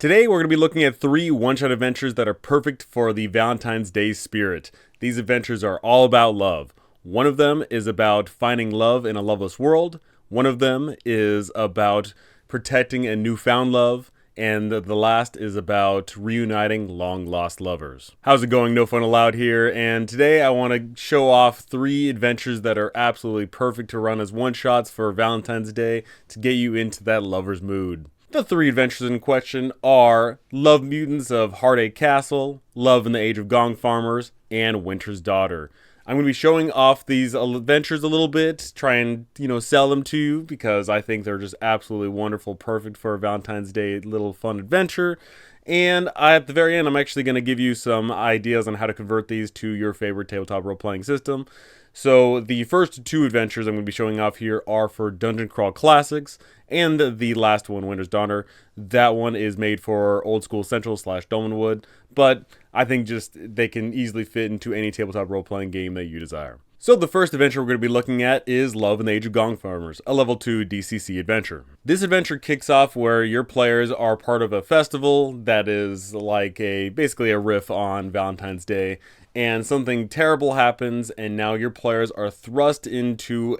Today we're going to be looking at 3 one-shot adventures that are perfect for the Valentine's Day spirit. These adventures are all about love. One of them is about finding love in a loveless world. One of them is about protecting a newfound love. And the last is about reuniting long-lost lovers. How's it going? No Fun Allowed here. And today I want to show off 3 adventures that are absolutely perfect to run as one-shots for Valentine's Day to get you into that lover's mood. The 3 adventures in question are Love Mutants of Heartache Castle, Love in the Age of Gong Farmers, and Winter's Daughter. I'm going to be showing off these adventures a little bit, try and, sell them to you because I think they're just absolutely wonderful, perfect for a Valentine's Day little fun adventure. And at the very end, I'm actually going to give you some ideas on how to convert these to your favorite tabletop role-playing system. So the first 2 adventures I'm going to be showing off here are for Dungeon Crawl Classics, and the last one, Winter's Daughter. That one is made for Old School Central / Dolmenwood, but I think just they can easily fit into any tabletop role-playing game that you desire. So the first adventure we're going to be looking at is Love in the Age of Gong Farmers, a level 2 DCC adventure. This adventure kicks off where your players are part of a festival that is like basically a riff on Valentine's Day, and something terrible happens, and now your players are thrust into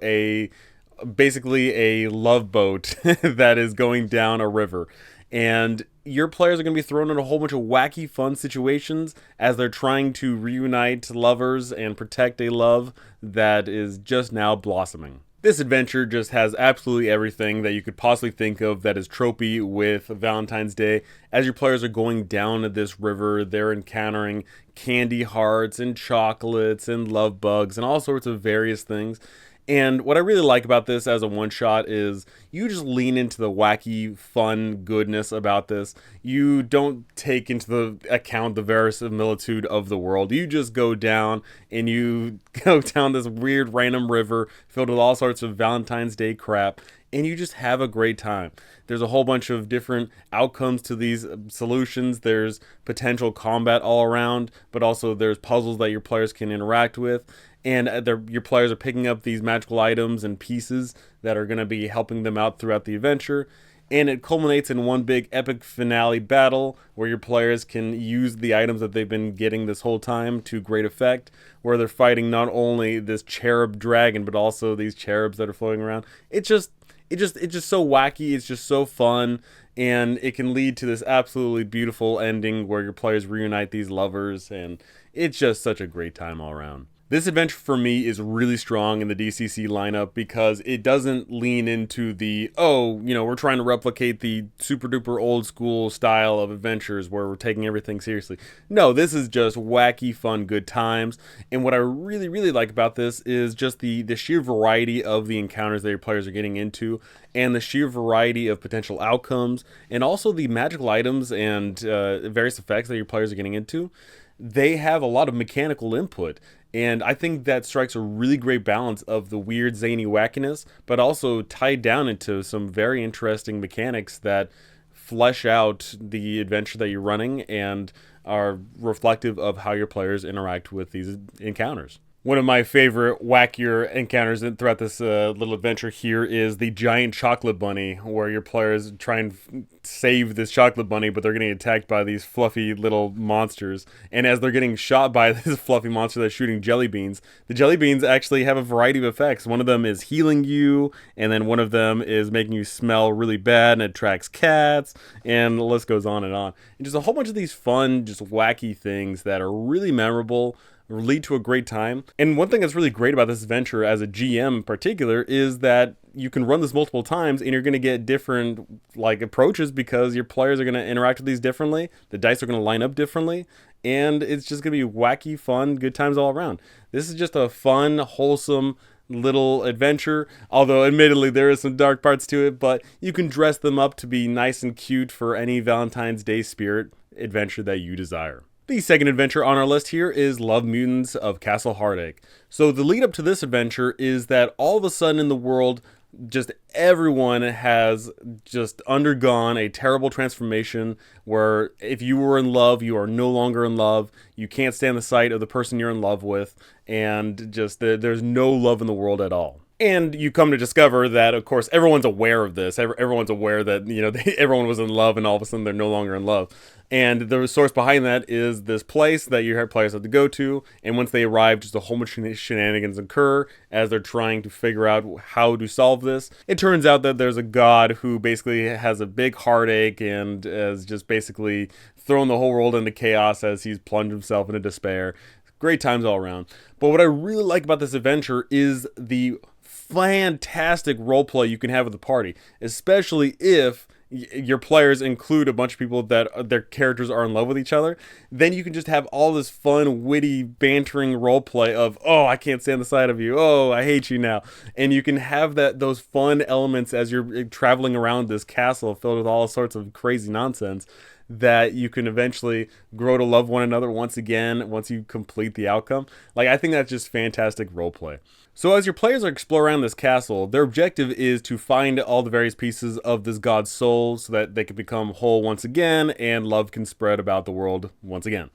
basically a love boat that is going down a river. And your players are going to be thrown in a whole bunch of wacky, fun situations as they're trying to reunite lovers and protect a love that is just now blossoming. This adventure just has absolutely everything that you could possibly think of that is tropey with Valentine's Day. As your players are going down this river, they're encountering candy hearts and chocolates and love bugs and all sorts of various things. And what I really like about this as a one-shot is you just lean into the wacky, fun goodness about this. You don't take into the account the verisimilitude of the world. You just go down and you go down this weird random river filled with all sorts of Valentine's Day crap, and you just have a great time. There's a whole bunch of different outcomes to these solutions. There's potential combat all around, but also there's puzzles that your players can interact with. And your players are picking up these magical items and pieces that are going to be helping them out throughout the adventure. And it culminates in one big epic finale battle where your players can use the items that they've been getting this whole time to great effect, where they're fighting not only this cherub dragon, but also these cherubs that are floating around. It's just so wacky. It's just so fun. And it can lead to this absolutely beautiful ending where your players reunite these lovers. And it's just such a great time all around. This adventure for me is really strong in the DCC lineup because it doesn't lean into we're trying to replicate the super duper old school style of adventures where we're taking everything seriously. No, this is just wacky, fun, good times. And what I really, really like about this is just the sheer variety of the encounters that your players are getting into, and the sheer variety of potential outcomes, and also the magical items and various effects that your players are getting into. They have a lot of mechanical input. And I think that strikes a really great balance of the weird, zany wackiness, but also tied down into some very interesting mechanics that flesh out the adventure that you're running and are reflective of how your players interact with these encounters. One of my favorite wackier encounters throughout this little adventure here is the giant chocolate bunny, where your players try and save this chocolate bunny, but they're getting attacked by these fluffy little monsters. And as they're getting shot by this fluffy monster that's shooting jelly beans, the jelly beans actually have a variety of effects. One of them is healing you, and then one of them is making you smell really bad and attracts cats, and the list goes on. And just a whole bunch of these fun, just wacky things that are really memorable, lead to a great time. And one thing that's really great about this adventure as a GM in particular is that you can run this multiple times and you're going to get different approaches because your players are going to interact with these differently. The dice are going to line up differently, and it's just going to be wacky, fun, good times all around. This is just a fun, wholesome little adventure, although admittedly there is some dark parts to it, but you can dress them up to be nice and cute for any Valentine's Day spirit adventure that you desire. The second adventure on our list here is Love Mutants of Castle Heartache. So the lead up to this adventure is that all of a sudden in the world, just everyone has just undergone a terrible transformation where if you were in love, you are no longer in love. You can't stand the sight of the person you're in love with, and just there's no love in the world at all. And you come to discover that, of course, everyone's aware of this. Everyone's aware that, everyone was in love and all of a sudden they're no longer in love. And the source behind that is this place that your players have to go to. And once they arrive, just a whole bunch of shenanigans occur as they're trying to figure out how to solve this. It turns out that there's a god who basically has a big heartache and has just basically thrown the whole world into chaos as he's plunged himself into despair. Great times all around. But what I really like about this adventure is the fantastic roleplay you can have with the party, especially if your players include a bunch of people that their characters are in love with each other. Then you can just have all this fun, witty, bantering roleplay of, oh, I can't stand the sight of you, oh, I hate you now. And you can have those fun elements as you're traveling around this castle filled with all sorts of crazy nonsense that you can eventually grow to love one another once again once you complete the outcome. Like, I think that's just fantastic roleplay. So as your players are exploring around this castle, their objective is to find all the various pieces of this god's soul so that they can become whole once again and love can spread about the world once again.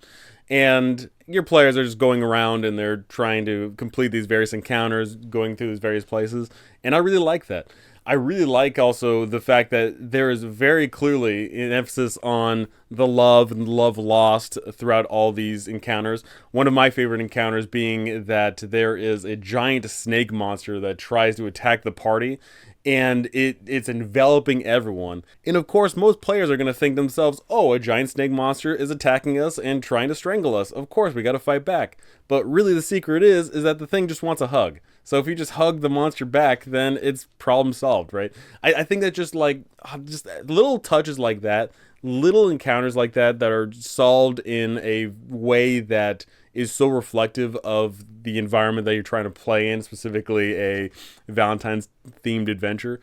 And your players are just going around and they're trying to complete these various encounters, going through these various places, and I really like that. I really like also the fact that there is very clearly an emphasis on the love and love lost throughout all these encounters. One of my favorite encounters being that there is a giant snake monster that tries to attack the party, and it's enveloping everyone. And of course, most players are going to think themselves, oh, a giant snake monster is attacking us and trying to strangle us. Of course, we got to fight back. But really the secret is that the thing just wants a hug. So if you just hug the monster back, then it's problem solved, right? I think that just little touches like that, little encounters like that are solved in a way that is so reflective of the environment that you're trying to play in, specifically a Valentine's themed adventure,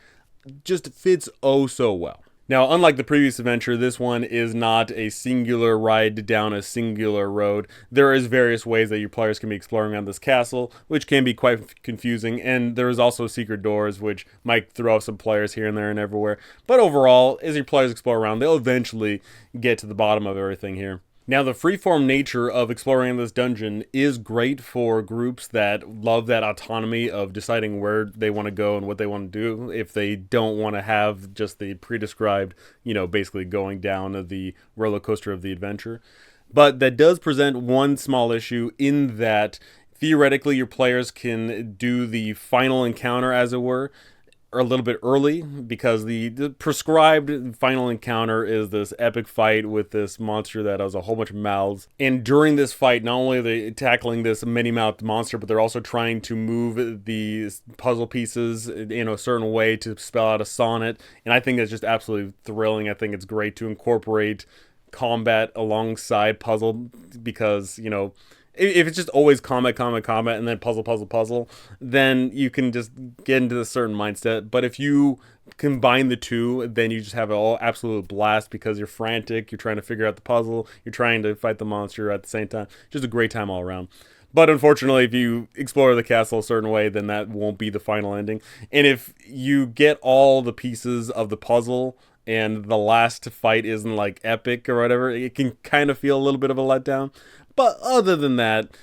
just fits oh so well. Now, unlike the previous adventure, this one is not a singular ride down a singular road. There is various ways that your players can be exploring around this castle, which can be quite confusing, and there is also secret doors, which might throw off some players here and there and everywhere. But overall, as your players explore around, they'll eventually get to the bottom of everything here. Now, the freeform nature of exploring this dungeon is great for groups that love that autonomy of deciding where they want to go and what they want to do if they don't want to have just the pre-described, basically going down the roller coaster of the adventure. But that does present one small issue in that theoretically your players can do the final encounter, as it were, a little bit early, because the prescribed final encounter is this epic fight with this monster that has a whole bunch of mouths. And during this fight, not only are they tackling this many-mouthed monster, but they're also trying to move these puzzle pieces in a certain way to spell out a sonnet. And I think that's just absolutely thrilling. I think it's great to incorporate combat alongside puzzle because, if it's just always combat, and then puzzle, then you can just get into a certain mindset. But if you combine the two, then you just have an all absolute blast because you're frantic, you're trying to figure out the puzzle, you're trying to fight the monster at the same time. Just a great time all around. But unfortunately, if you explore the castle a certain way, then that won't be the final ending. And if you get all the pieces of the puzzle and the last fight isn't like epic or whatever, it can kind of feel a little bit of a letdown. But other than that,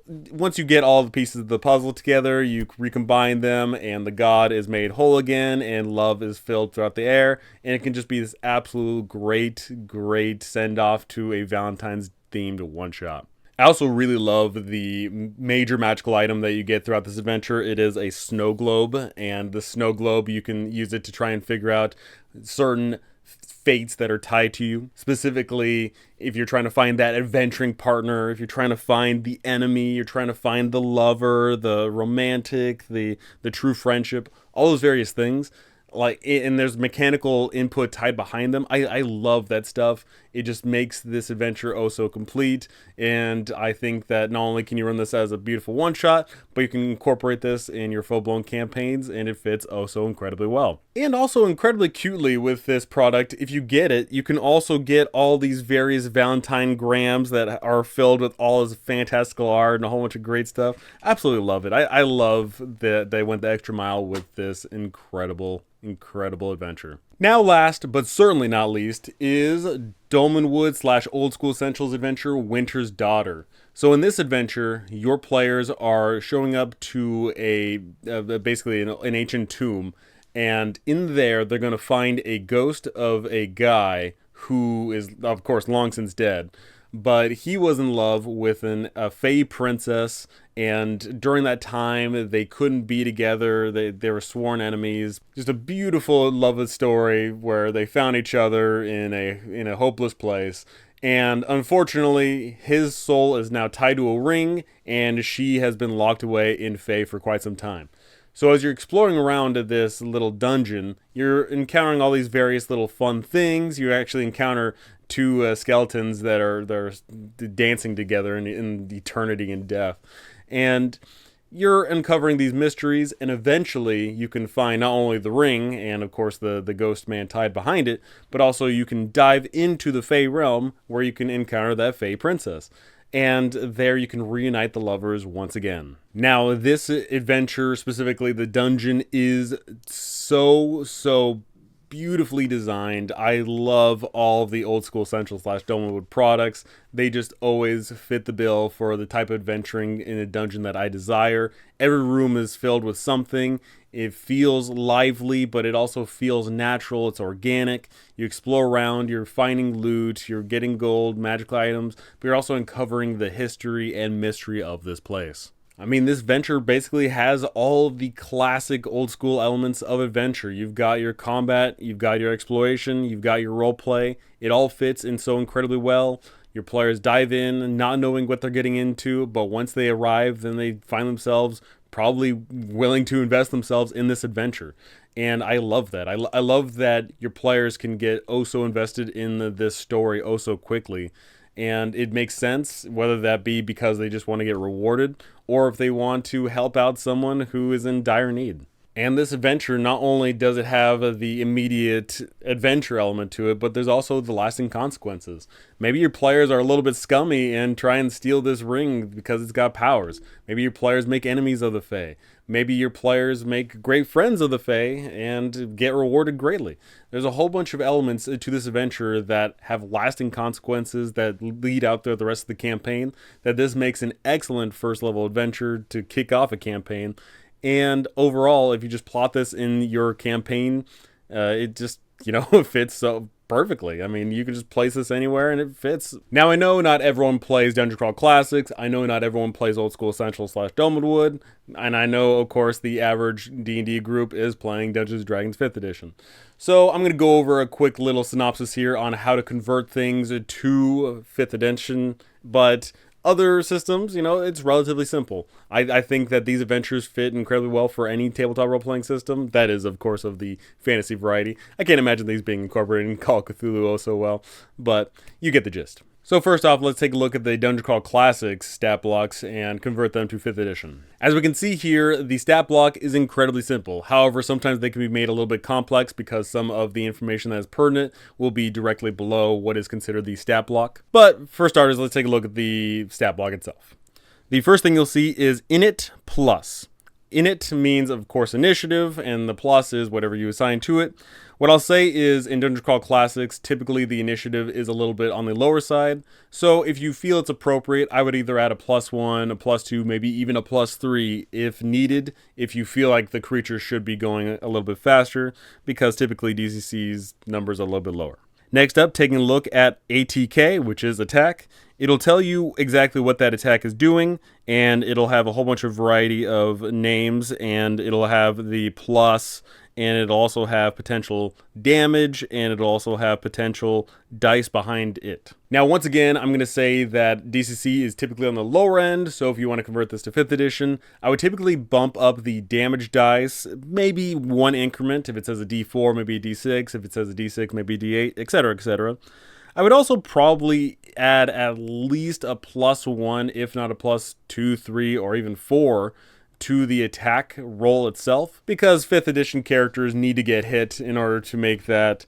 once you get all the pieces of the puzzle together, you recombine them, and the god is made whole again, and love is filled throughout the air, and it can just be this absolute great send-off to a Valentine's-themed one-shot. I also really love the major magical item that you get throughout this adventure. It is a snow globe, and the snow globe, you can use it to try and figure out certain fates that are tied to you. Specifically, if you're trying to find that adventuring partner, if you're trying to find the enemy, you're trying to find the lover, the romantic, the true friendship, all those various things. And there's mechanical input tied behind them. I love that stuff. It just makes this adventure oh so complete. And I think that not only can you run this as a beautiful one-shot, but you can incorporate this in your full-blown campaigns, and it fits oh so incredibly well. And also incredibly cutely with this product, if you get it, you can also get all these various Valentine grams that are filled with all this fantastical art and a whole bunch of great stuff. Absolutely love it. I love that they went the extra mile with this incredible adventure. Now last, but certainly not least, is Dolmenwood / Old School Essentials adventure, Winter's Daughter. So in this adventure, your players are showing up to basically an ancient tomb, and in there, they're going to find a ghost of a guy who is, of course, long since dead. But he was in love with a Fey princess, and during that time, they couldn't be together. They were sworn enemies. Just a beautiful love story where they found each other in a hopeless place. And unfortunately, his soul is now tied to a ring, and she has been locked away in Fey for quite some time. So as you're exploring around this little dungeon, you're encountering all these various little fun things. You actually encounter two skeletons that are dancing together in eternity and death. And you're uncovering these mysteries, and eventually you can find not only the ring and, of course, the ghost man tied behind it, but also you can dive into the Fey realm where you can encounter that Fey princess. And there you can reunite the lovers once again. Now, this adventure, specifically the dungeon, is so beautifully designed. I love all of the Old School Essentials / Dolmenwood products. They just always fit the bill for the type of adventuring in a dungeon that I desire. Every room is filled with something. It feels lively, but it also feels natural. It's organic. You explore around, you're finding loot, you're getting gold, magical items, but you're also uncovering the history and mystery of this place. I mean, this venture basically has all of the classic old school elements of adventure. You've got your combat, you've got your exploration, you've got your role play. It all fits in so incredibly well. Your players dive in not knowing what they're getting into, but once they arrive, then they find themselves probably willing to invest themselves in this adventure. And I love that. I love that your players can get oh so invested in this story oh so quickly. And it makes sense, whether that be because they just want to get rewarded or if they want to help out someone who is in dire need. And this adventure, not only does it have the immediate adventure element to it, but there's also the lasting consequences. Maybe your players are a little bit scummy and try and steal this ring because it's got powers. Maybe your players make enemies of the Fae. Maybe your players make great friends of the Fae and get rewarded greatly. There's a whole bunch of elements to this adventure that have lasting consequences that lead out through the rest of the campaign, that this makes an excellent first level adventure to kick off a campaign. And overall, if you just plot this in your campaign, it just, it fits so perfectly. I mean, you can just place this anywhere and it fits. Now, I know not everyone plays Dungeon Crawl Classics. I know not everyone plays Old School Essentials / Dolmenwood. And I know, of course, the average D&D group is playing Dungeons & Dragons 5th edition. So I'm going to go over a quick little synopsis here on how to convert things to 5th edition. But other systems, it's relatively simple. I think that these adventures fit incredibly well for any tabletop role-playing system. That is, of course, of the fantasy variety. I can't imagine these being incorporated in Call of Cthulhu oh so well, but you get the gist. So first off, let's take a look at the Dungeon Crawl Classics stat blocks and convert them to 5th edition. As we can see here, the stat block is incredibly simple. However, sometimes they can be made a little bit complex because some of the information that is pertinent will be directly below what is considered the stat block. But for starters, let's take a look at the stat block itself. The first thing you'll see is init plus. Init means, of course, initiative, and the plus is whatever you assign to it. What I'll say is, in Dungeon Crawl Classics, typically the initiative is a little bit on the lower side. So if you feel it's appropriate, I would either add a +1, a +2, maybe even a +3 if needed, if you feel like the creature should be going a little bit faster, because typically DCC's numbers are a little bit lower. Next up, taking a look at ATK, which is attack. It'll tell you exactly what that attack is doing, and it'll have a whole bunch of variety of names, and it'll have the plus, and it'll also have potential damage, and it'll also have potential dice behind it. Now, once again, I'm going to say that DCC is typically on the lower end, so if you want to convert this to 5th edition, I would typically bump up the damage dice, maybe one increment. If it says a D4, maybe a D6. If it says a D6, maybe a D8, etc., etc. I would also probably add at least a +1, if not a +2, 3, or even 4 to the attack roll itself, because 5th edition characters need to get hit in order to make that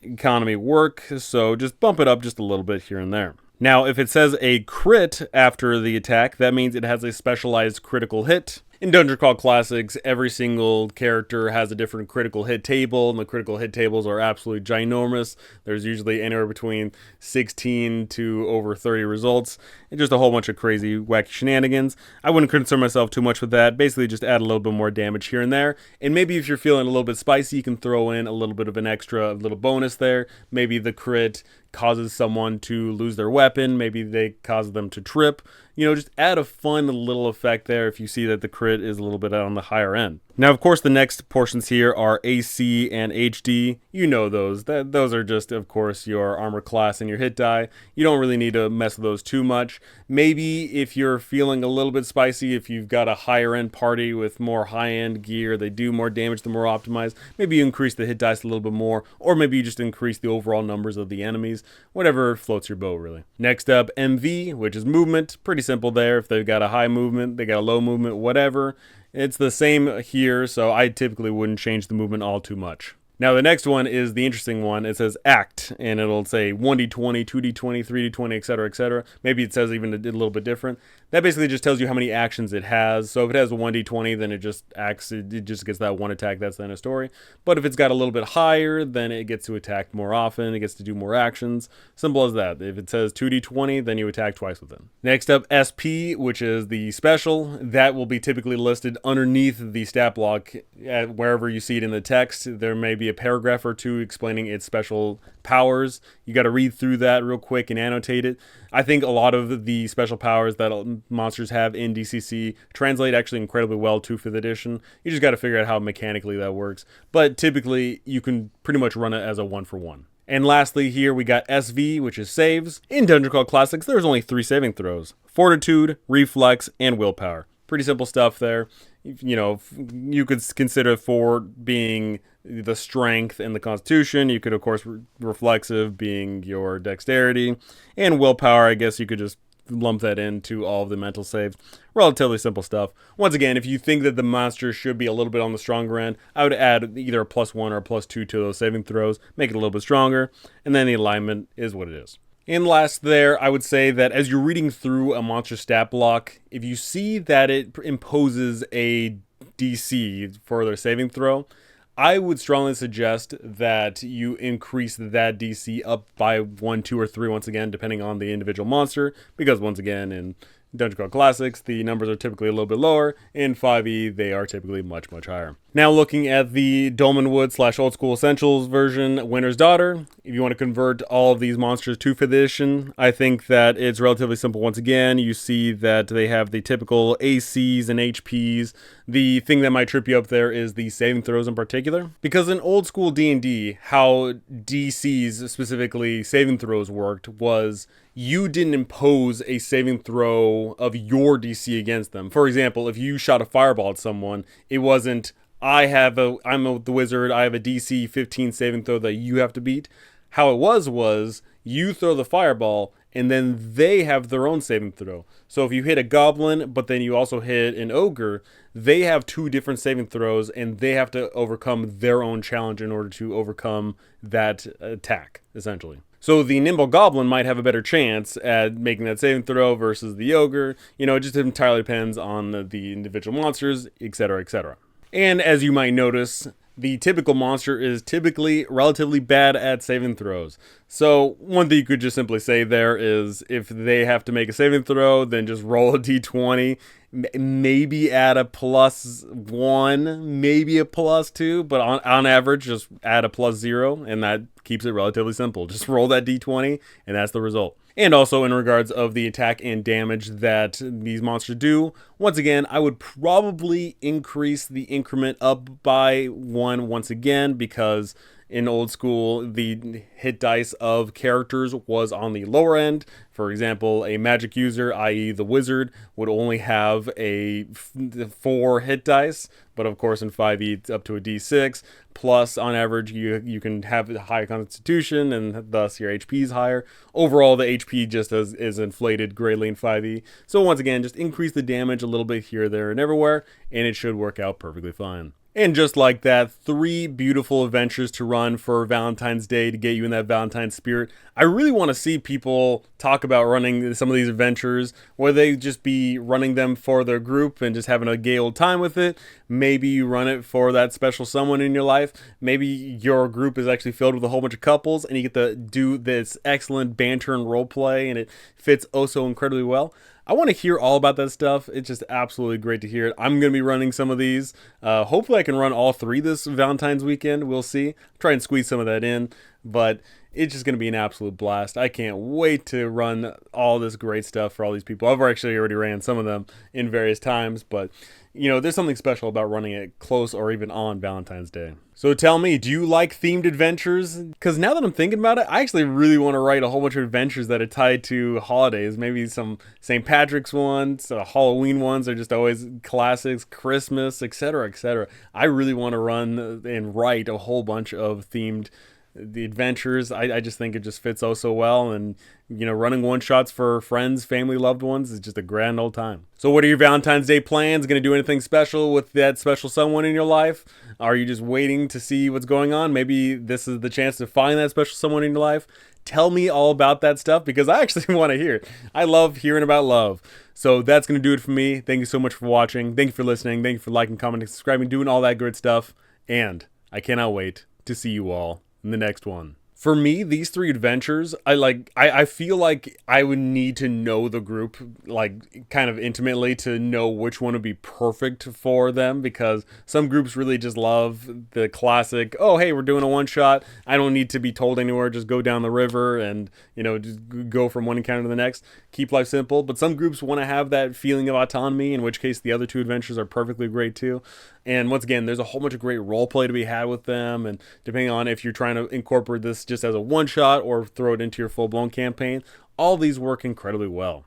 economy work, so just bump it up just a little bit here and there. Now, if it says a crit after the attack, that means it has a specialized critical hit. In Dungeon Crawl Classics, every single character has a different critical hit table, and the critical hit tables are absolutely ginormous. There's usually anywhere between 16 to over 30 results, and just a whole bunch of crazy, wacky shenanigans. I wouldn't concern myself too much with that. Basically, just add a little bit more damage here and there, and maybe if you're feeling a little bit spicy, you can throw in a little bit of an extra little bonus there. Maybe the crit causes someone to lose their weapon. Maybe they cause them to trip. You know, just add a fun little effect there if you see that the crit is a little bit on the higher end. Now, of course, the next portions here are AC and HD. You know those. Those are just, of course, your armor class and your hit die. You don't really need to mess with those too much. Maybe if you're feeling a little bit spicy, if you've got a higher end party with more high-end gear, they do more damage, they're more optimized, maybe you increase the hit dice a little bit more, or maybe you just increase the overall numbers of the enemies. Whatever floats your boat, really. Next up, MV, which is movement. Pretty simple there. If they've got a high movement, they got a low movement, whatever. It's the same here, so I typically wouldn't change the movement all too much. Now, the next one is the interesting one. It says act, and it'll say 1d20, 2d20, 3d20, etc., etc. Maybe it says even a little bit different. That basically just tells you how many actions it has. So if it has a 1d20, then it just acts, it just gets that one attack, that's the end of story. But if it's got a little bit higher, then it gets to attack more often, it gets to do more actions. Simple as that. If it says 2d20, then you attack twice with it. Next up, SP, which is the special. That will be typically listed underneath the stat block at wherever you see it in the text. There may be a paragraph or two explaining its special powers. You got to read through that real quick and annotate it. I think a lot of the special powers that monsters have in DCC translate actually incredibly well to 5th edition. You just got to figure out how mechanically that works. But typically, you can pretty much run it as a 1-for-1. And lastly here we got SV, which is saves. In Dungeon Crawl Classics, there's only 3 saving throws: Fortitude, Reflex, and Willpower. Pretty simple stuff there. You know, you could consider Fort being the strength and the constitution. You could, of course, reflexive being your dexterity. And willpower, I guess you could just lump that into all of the mental saves. Relatively simple stuff. Once again, if you think that the monster should be a little bit on the stronger end, I would add either a +1 or a +2 to those saving throws, make it a little bit stronger, and then the alignment is what it is. And last there, I would say that as you're reading through a monster stat block, if you see that it imposes a DC for their saving throw, I would strongly suggest that you increase that DC up by 1, 2, or 3 once again, depending on the individual monster, because once again, in Dungeon Crawl Classics, the numbers are typically a little bit lower. In 5e, they are typically much, much higher. Now looking at the Dolmenwood / Old School Essentials version, Winter's Daughter, if you want to convert all of these monsters to 5th edition, I think that it's relatively simple. Once again, you see that they have the typical ACs and HPs. The thing that might trip you up there is the saving throws in particular. Because in old school D&D, how DCs, specifically saving throws, worked was you didn't impose a saving throw of your DC against them. For example, if you shot a fireball at someone, it wasn't, I'm the wizard, I have a DC 15 saving throw that you have to beat. How it was you throw the fireball, and then they have their own saving throw. So if you hit a goblin, but then you also hit an ogre, they have 2 different saving throws, and they have to overcome their own challenge in order to overcome that attack, essentially. So the nimble goblin might have a better chance at making that saving throw versus the ogre. You know, it just entirely depends on the individual monsters, etc., etc. And as you might notice, the typical monster is typically relatively bad at saving throws. So one thing you could just simply say there is if they have to make a saving throw, then just roll a d20, maybe add a +1, maybe a +2, but on average, just add a +0, and that keeps it relatively simple. Just roll that d20, and that's the result. And also in regards of the attack and damage that these monsters do, once again, I would probably increase the increment up by 1 once again, because in old school, the hit dice of characters was on the lower end. For example, a magic user, i.e. the wizard, would only have a 4 hit dice, but of course in 5e it's up to a d6. Plus, on average, you can have a high constitution, and thus your HP is higher. Overall, the HP just is inflated greatly in 5e. So once again, just increase the damage a little bit here, there, and everywhere, and it should work out perfectly fine. And just like that, 3 beautiful adventures to run for Valentine's Day to get you in that Valentine spirit. I really want to see people talk about running some of these adventures, whether they just be running them for their group and just having a gay old time with it. Maybe you run it for that special someone in your life. Maybe your group is actually filled with a whole bunch of couples and you get to do this excellent banter and role play, and it fits oh so incredibly well. I want to hear all about that stuff. It's just absolutely great to hear it. I'm going to be running some of these. Hopefully I can run all 3 this Valentine's weekend. We'll see. Try and squeeze some of that in. But it's just going to be an absolute blast. I can't wait to run all this great stuff for all these people. I've actually already ran some of them in various times. But, you know, there's something special about running it close or even on Valentine's Day. So tell me, do you like themed adventures? Because now that I'm thinking about it, I actually really want to write a whole bunch of adventures that are tied to holidays. Maybe some St. Patrick's ones, Halloween ones are just always classics, Christmas, etc., etc. I really want to run and write a whole bunch of themed the adventures. I just think it just fits oh so well, and you know, running one shots for friends, family, loved ones is just a grand old time. So what are your Valentine's Day plans? Gonna do anything special with that special someone in your life? Are you just waiting to see what's going on? Maybe this is the chance to find that special someone in your life. Tell me all about that stuff, because I actually want to hear it. I love hearing about love. So that's going to do it for me. Thank you so much for watching. Thank you for listening. Thank you for liking, commenting, subscribing, doing all that good stuff. And I cannot wait to see you all in the next one. For me, these 3 adventures, I feel like I would need to know the group, like, kind of intimately to know which one would be perfect for them, because some groups really just love the classic, oh, hey, we're doing a one-shot, I don't need to be told anywhere, just go down the river and, you know, just go from one encounter to the next, keep life simple. But some groups want to have that feeling of autonomy, in which case the other 2 adventures are perfectly great too. And once again, there's a whole bunch of great role play to be had with them, and depending on if you're trying to incorporate this just as a one-shot or throw it into your full-blown campaign, all these work incredibly well.